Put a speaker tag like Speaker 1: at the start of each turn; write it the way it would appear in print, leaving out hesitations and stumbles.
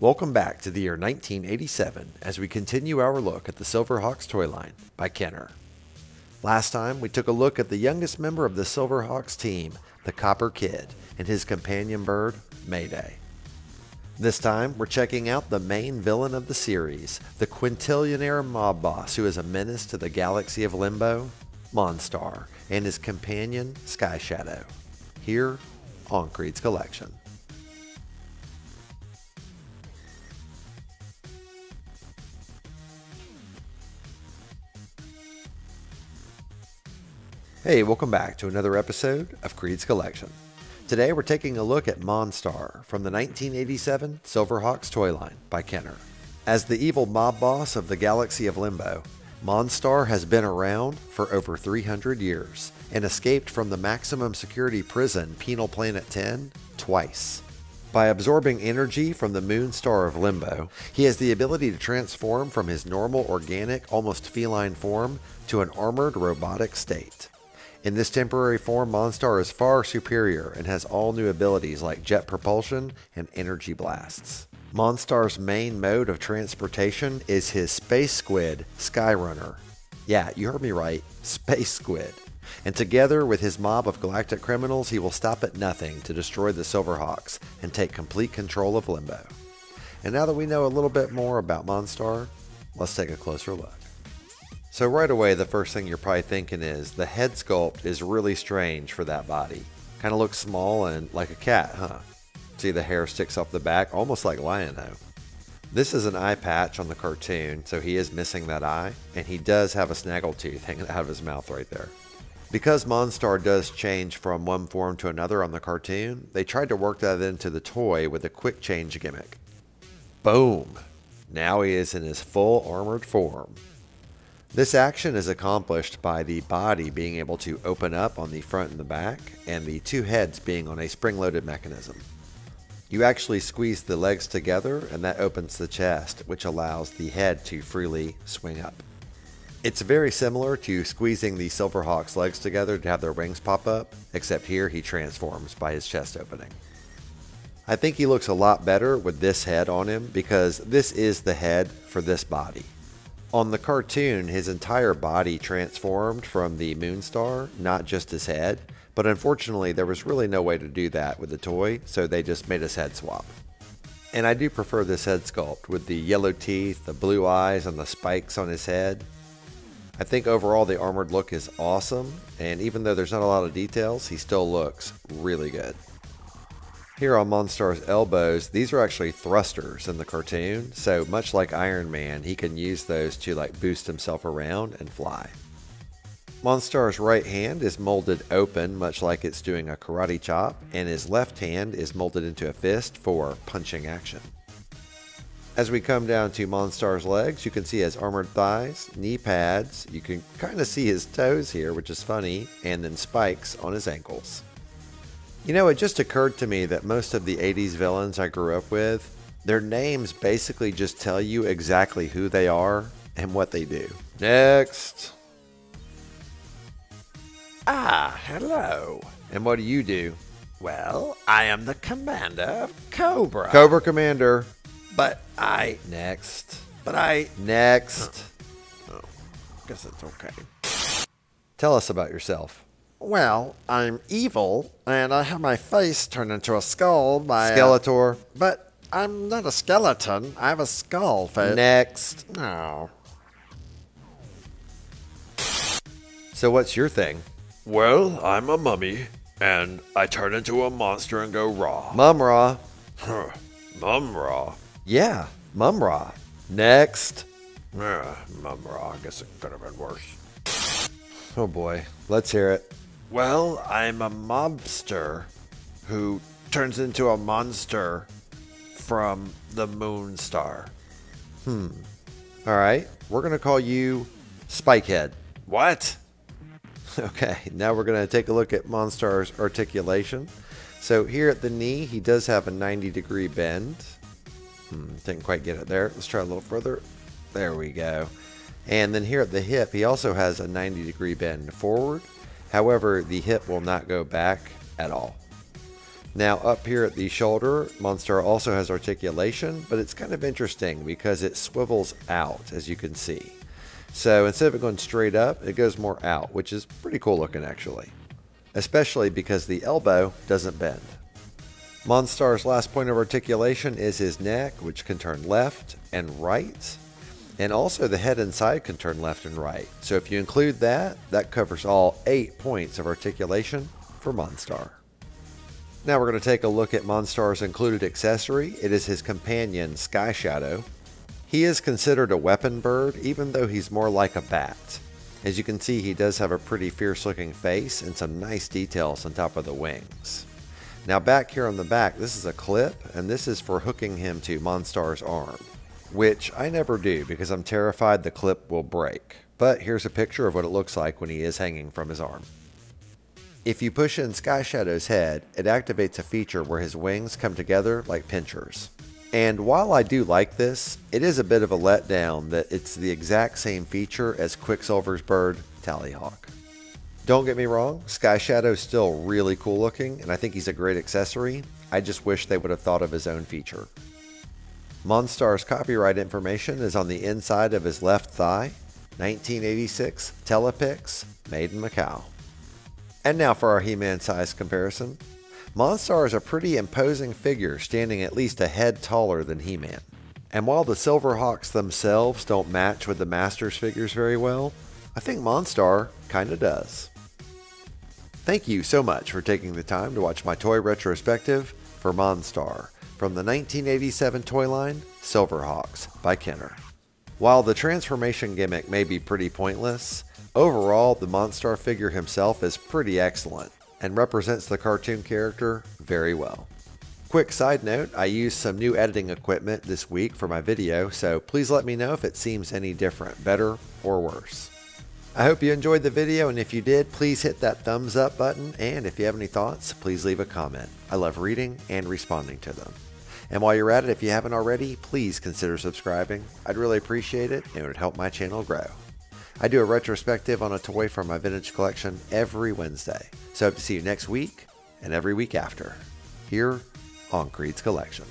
Speaker 1: Welcome back to the year 1987 as we continue our look at the Silverhawks toy line by Kenner. Last time we took a look at the youngest member of the Silverhawks team, the Copper Kid, and his companion bird, Mayday. This time we're checking out the main villain of the series, the quintillionaire mob boss who is a menace to the galaxy of Limbo, Monstar, and his companion, Sky Shadow, here on KREED'S Collection. Hey, welcome back to another episode of KREED'S Collection. Today we're taking a look at Monstar from the 1987 Silverhawks toy line by Kenner. As the evil mob boss of the galaxy of Limbo, Monstar has been around for over 300 years and escaped from the maximum security prison Penal Planet 10 twice. By absorbing energy from the moon star of Limbo, he has the ability to transform from his normal organic, almost feline form to an armored robotic state. In this temporary form, Monstar is far superior and has all new abilities like jet propulsion and energy blasts. Monstar's main mode of transportation is his space squid, Skyrunner. Yeah, you heard me right, space squid. And together with his mob of galactic criminals, he will stop at nothing to destroy the Silverhawks and take complete control of Limbo. And now that we know a little bit more about Monstar, let's take a closer look. So right away, the first thing you're probably thinking is the head sculpt is really strange for that body. Kind of looks small and like a cat, huh? See, the hair sticks off the back, almost like Lion-O. This is an eye patch on the cartoon, so he is missing that eye, and he does have a snaggletooth hanging out of his mouth right there. Because Monstar does change from one form to another on the cartoon, they tried to work that into the toy with a quick change gimmick. Boom! Now he is in his full armored form. This action is accomplished by the body being able to open up on the front and the back, and the two heads being on a spring-loaded mechanism. You actually squeeze the legs together, and that opens the chest, which allows the head to freely swing up. It's very similar to squeezing the Silverhawks' legs together to have their wings pop up, except here he transforms by his chest opening. I think he looks a lot better with this head on him because this is the head for this body. On the cartoon, his entire body transformed from the Moonstar, not just his head, but unfortunately there was really no way to do that with the toy, so they just made his head swap. And I do prefer this head sculpt with the yellow teeth, the blue eyes, and the spikes on his head. I think overall the armored look is awesome, and even though there's not a lot of details, he still looks really good. Here on Monstar's elbows, these are actually thrusters in the cartoon, so much like Iron Man, he can use those to boost himself around and fly. Monstar's right hand is molded open, much like it's doing a karate chop, and his left hand is molded into a fist for punching action. As we come down to Monstar's legs, you can see his armored thighs, knee pads, you can kind of see his toes here, which is funny, and then spikes on his ankles. You know, it just occurred to me that most of the 80s villains I grew up with, their names basically just tell you exactly who they are and what they do. Next.
Speaker 2: Ah, hello.
Speaker 1: And what do you do?
Speaker 2: Well, I am the commander of Cobra.
Speaker 1: Cobra Commander.
Speaker 2: But I...
Speaker 1: Next.
Speaker 2: But I...
Speaker 1: Next.
Speaker 2: Oh, guess it's okay.
Speaker 1: Tell us about yourself.
Speaker 2: Well, I'm evil, and I have my face turned into a skull by
Speaker 1: Skeletor.
Speaker 2: But I'm not a skeleton. I have a skull face.
Speaker 1: Next.
Speaker 2: No.
Speaker 1: So what's your thing?
Speaker 3: Well, I'm a mummy, and I turn into a monster and go raw.
Speaker 1: Mum-Ra.
Speaker 3: Mum-Ra.
Speaker 1: Yeah, Mum-Ra. Next.
Speaker 3: Mum-Ra. I guess it could have been worse.
Speaker 1: Oh boy, let's hear it.
Speaker 2: Well, I'm a mobster who turns into a monster from the Moonstar.
Speaker 1: Alright, we're going to call you Spikehead.
Speaker 2: What?
Speaker 1: Okay, now we're going to take a look at Monstar's articulation. So here at the knee, he does have a 90-degree bend. Didn't quite get it there. Let's try a little further. There we go. And then here at the hip, he also has a 90-degree bend forward. However, the hip will not go back at all. Now up here at the shoulder, Monstar also has articulation, but it's kind of interesting because it swivels out, as you can see. So instead of it going straight up, it goes more out, which is pretty cool looking actually. Especially because the elbow doesn't bend. Monstar's last point of articulation is his neck, which can turn left and right. And also the head and side can turn left and right. So if you include that, that covers all 8 points of articulation for Monstar. Now we're going to take a look at Monstar's included accessory. It is his companion, Sky Shadow. He is considered a weapon bird, even though he's more like a bat. As you can see, he does have a pretty fierce looking face and some nice details on top of the wings. Now back here on the back, this is a clip, and this is for hooking him to Monstar's arm, which I never do because I'm terrified the clip will break. But here's a picture of what it looks like when he is hanging from his arm. If you push in Sky Shadow's head, it activates a feature where his wings come together like pinchers. And while I do like this, it is a bit of a letdown that it's the exact same feature as Quicksilver's bird, Tallyhawk. Don't get me wrong, Sky Shadow's still really cool looking, and I think he's a great accessory. I just wish they would have thought of his own feature. Monstar's copyright information is on the inside of his left thigh, 1986 Telepix, made in Macau. And now for our He-Man size comparison. Monstar is a pretty imposing figure, standing at least a head taller than He-Man. And while the Silverhawks themselves don't match with the Masters figures very well, I think Monstar kinda does. Thank you so much for taking the time to watch my toy retrospective for Monstar from the 1987 toy line, Silverhawks by Kenner. While the transformation gimmick may be pretty pointless, overall the Monstar figure himself is pretty excellent and represents the cartoon character very well. Quick side note, I used some new editing equipment this week for my video, so please let me know if it seems any different, better or worse. I hope you enjoyed the video, and if you did, please hit that thumbs up button, and if you have any thoughts, please leave a comment. I love reading and responding to them. And while you're at it, if you haven't already, please consider subscribing. I'd really appreciate it, and it would help my channel grow. I do a retrospective on a toy from my vintage collection every Wednesday, so I hope to see you next week and every week after, here on KREED'S Collection.